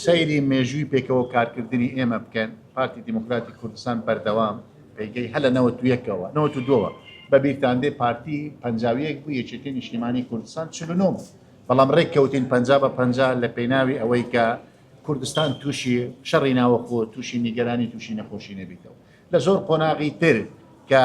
سەیری مێژووی پێکەوە کارکردنی ئێمە بکەن پارتی دیموکراتی کوردستان بەردەوام پێگەی هەلە 91ەوە 92ەوە بەبیرتان دێ پارتی پەنجاویەک بوو یەکێتی نیشتیمانی کوردستان 49 بەڵام ڕێککەوتین 50 لە پێناوی ئەوەی کە کوردستان تووشی شەڕی ناوەخۆ تووشی نیگەرانی تووشی نەخۆشی نەبیتەوە لە زۆر قۆناغی تر کە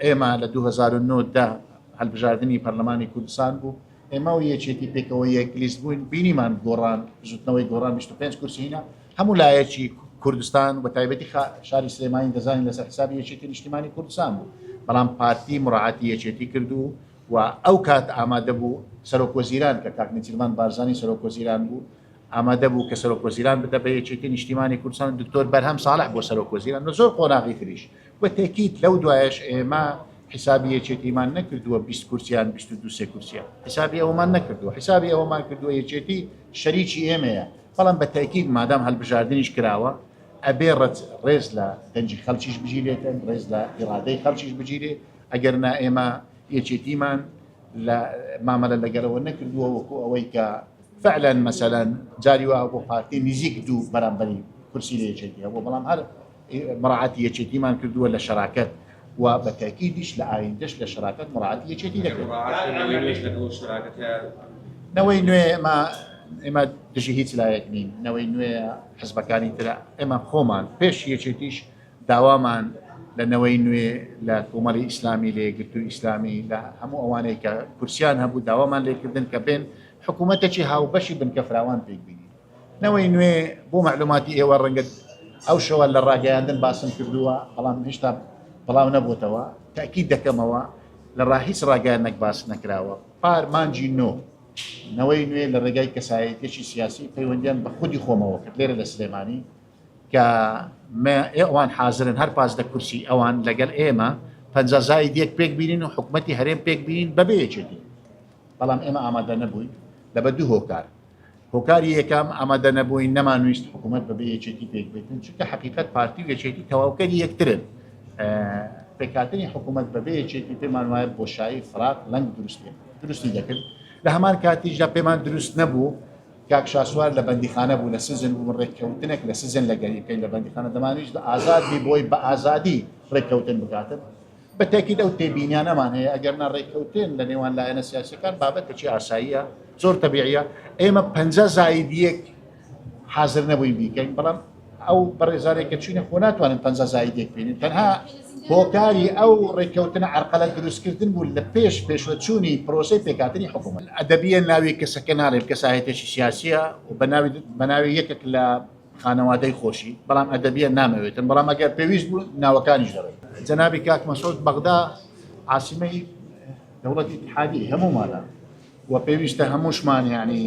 ئێمە لە 2009 هەڵبژاردننی پەرلەمانی کوردستان بوو ئێمە و یەکێتی پێکەوە یەک لیست بووین بینیمان گۆڕان زوتنەوەی گۆڕان 25 کورسیینە هەموو لایەکی کوردستان بە تایبەتی شاری سلێمانی دەزانین لەسەر حسابی یەکێتی نیشتیمانی کوردستان بوو بەڵام پارتی مڕعاتی یەکێتی کردو و ئەو کات ئامادە بوو سەرۆکوەزیران کە کاک نەچیرمان بارزانی سەرۆکوەزیران بوو ئامادە بوو کە سەرۆکوەزیران بدە بە یەکێتی نیشتیمانی کوردستان دکتۆر بەرهەم ساڵح بۆ سەرۆکوەزیران لە زۆر قۆناغی تریش بە تێکید لەو دوایش ئێمە حسابی یەکێتیمان نەکردووە 20 کورسیان 22 کورسیان حسابی ئەومان نەکردووە حسابی ئەومان کردووە یەکێتی شەریکی ئێمەیە بەڵام بە تاکید مادام هەڵبژاردنیش کراوە ئەبێ ڕێز لە دەنجی خەڵکیش بگیرێتن ڕێز لە ئیرادەی خەڵکیش بگیرێ ئەگەرنا ئێمە یەکێتیمان لە مامەلە لەگەرەوە نەکردووە وەکو ئەوەی کە فعلا مثلا جاری وا بۆ پارتی نزیک دوو بەرامبەری کورسی لە یەکێتی هەبوو بەڵام هەر مڕعاتی یەکێتیمان کردووە لە شەراکەت و بە تاکیدیش لە ئایندەش لە شەراکەت مڕعاتی یەکێتی دەکرێت نەوەی نوێ ئێمە دژی هیچ لایەک نین نەوەی نوێ حزبەکانی ترە ئێمە خۆمان پێش یەکێتیش داوامان لە نەوەی نوێ لە کۆمەڵی ئیسلامی لە یەکگرتووی ئیسلامی لە هەموو ئەوانەی کە کورسیان هەبوو داوامان لێکردن کە بێن حکوومەتێکی هاوبەشی بنکە فراوان پێک بینی نەوەی نوێ بۆ معلوماتی ئێوە ڕەنگە ئەو شەوە لە ڕاگەیاندن باسم کردووە بەڵام هێشتا بەڵاو نەبووتەوە تاکید دەکەمەوە لە ڕاهیچ ڕاگەیانێک باس نەکراوە پارمانجی نەوەی نوێ لە ڕێگای کەسایەتێکی سیاسی پەیوەندیان بە خودی خۆمەوە کرد لێرە لە سلێمانی کە ئەوان حازرن هەر پاس دە کورسی ئەوان لەگەڵ ئێمە 50 زاید یەک پێک بینین و حکوومەتی هەرێم پێک بینین بەبێ یەکێتی بەڵام ئێمە ئامادە نەبووین لە بە دوو هۆکاری یەکەم ئامادە نەبووین نەمانویست حکوومەت بەبێ یەکێتی پێک بێتن چونکە حەقیقەت پارتی و یەکێتی تەواوکەری یەکترن پێکهاتنی حکوومەت بەبێ یەکێتی پێمان وایە بۆشایی فراق لەنگ دروستی دەکرد لە هەمان کاتیشدا پێمان دروست نەبوو کاک شاسوار لە بەندیخانە بوو لە سزن بوو ڕێککەوتنێک لە سزن لەگەریەکەی لە بەندیخانە دەمانویست ئازادی بۆی بە ئازادی ڕێککەوتن بکاتن بە تاکید ئەو تێبینیانەمان هەیە ئەگەرنا ڕێککەوتن لە نێوان لایەنە سیاسیەکان بابەتێکی ئاساییە زۆر تەبیعیە ئێمە 50 زاید یەک حاضر نەبووین بیکەین بەڵام ئەو بەڕێزارێکە چوینە خۆ ناتوانن 50 زاید یەک بینین تەنها هۆکاری ئەو ڕێککەوتنە عەرقەلە دروستکردن بوو لە پێشوەچوونی پرۆسەی پێکهاتنی حکوومەت ئەدەبیە ناوی کەسەکە ناڵێ کەسایەتێکی سیاسیە و بە ناوی یەکێک لە خانەوادەی خۆشی بەڵام ئەدەبیە نامەوێتن بەڵام ئەگەر پێویست بوو ناوەکانیش دەڕێت جەنابی کاک مەسعود بەغدا عاسیمەی دەوڵەتی اتحادی هەموومانە و پێویستە هەمووشمان یعنی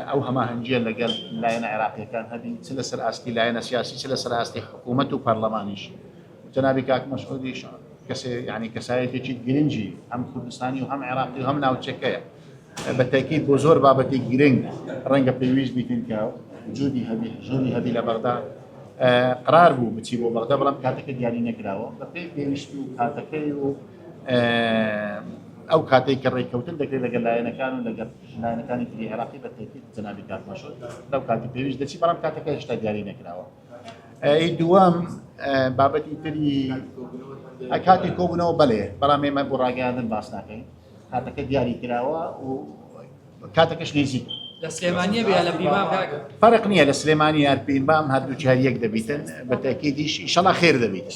ئەو هەماهەنگیە لەگەڵ لایەنە عێراقیەکان هەبین چ لەسەر ئاستی لایەنە سیاسی چ لەسەر ئاستی حکوومەت و پەرلەمانیش جنابی کاک مەسعودیش کەسێ یعنی کەسایەتێکی گرنگی هەم کوردستانی و هەم عێراقی و هەم ناوچەکەیە بە تاکید بۆ زۆر بابەتی گرنگ ڕەنگە پێویست بیتین کە وجودی حضوری هەبی لە بەغدا قرار بوو بچی بۆ بەغدا بەڵام کاتەکە دیاری نەکراوە بە پێی پێویستی و کاتەکەی و ئەو کاتێک کە ڕێککەوتن دەکرێت لەگەڵ لایەنەکان و لەگەڵ لایەنەکانی تری عێراقی بە تاکید جنابی کاک مەسعود لەو کاتی پێویست دەچی بەڵام کاتەکە هێشتا دیاری نەکراوە دووەم بابەتی تری کاتی کۆبوونەوە بەڵێ بەڵام ئێمە بۆ ڕاگەیاندن باس ناکەین کاتەکە دیاری کراوە و کاتەکەش نزیک لە سلێمانیە بیا لە پیمام فەرق نییە لە سلێمانی یار پیمام هەردووچی هەر یەک دەبیتن بە تاکیدیش ئینشەڵا خێر دەبیت